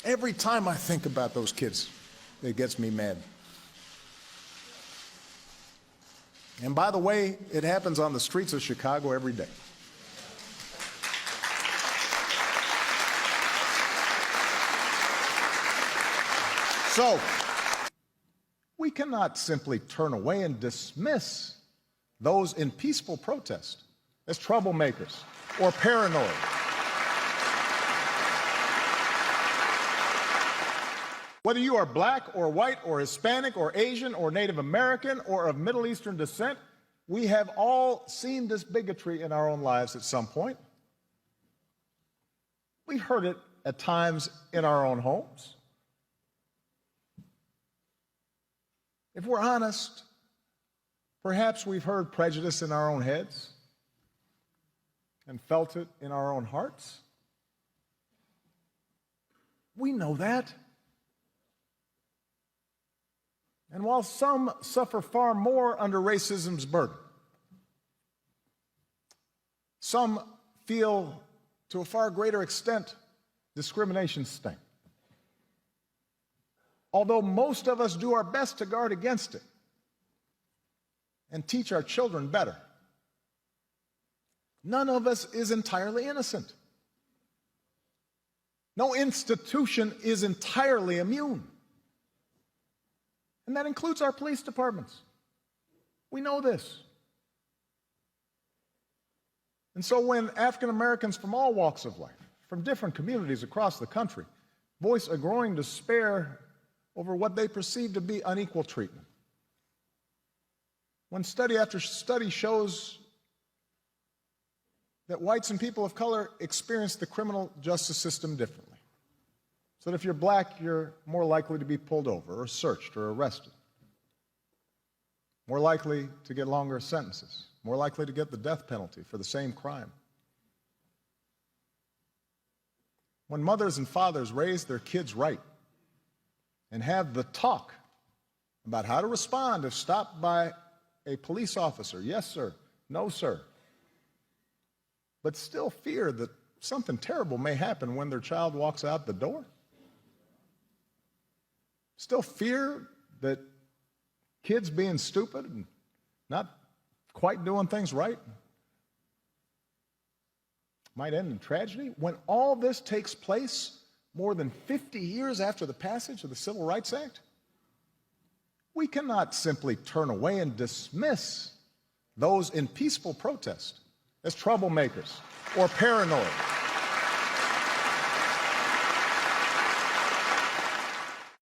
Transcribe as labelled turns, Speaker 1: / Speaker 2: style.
Speaker 1: Every time I think about those kids, it gets me mad. And by the way, it happens on the streets of Chicago every day. So, we cannot simply turn away and dismiss those in peaceful protest as troublemakers or paranoid. Whether you are black or white or Hispanic or Asian or Native American or of Middle Eastern descent, we have all seen this bigotry in our own lives at some point. We heard it at times in our own homes. If we're honest, perhaps we've heard prejudice in our own heads and felt it in our own hearts. We know that. And while some suffer far more under racism's burden, some feel to a far greater extent discrimination's sting. Although most of us do our best to guard against it and teach our children better, none of us is entirely innocent. No institution is entirely immune. And that includes our police departments. We know this. And so when African Americans from all walks of life, from different communities across the country, voice a growing despair over what they perceive to be unequal treatment, when study after study shows that whites and people of color experience the criminal justice system differently, so that if you're black, you're more likely to be pulled over or searched or arrested, more likely to get longer sentences, more likely to get the death penalty for the same crime. When mothers and fathers raise their kids right and have the talk about how to respond if stopped by a police officer, yes, sir, no, sir, but still fear that something terrible may happen when their child walks out the door, still fear that kids being stupid and not quite doing things right might end in tragedy. When all this takes place more than 50 years after the passage of the Civil Rights Act, we cannot simply turn away and dismiss those in peaceful protest as troublemakers or paranoid.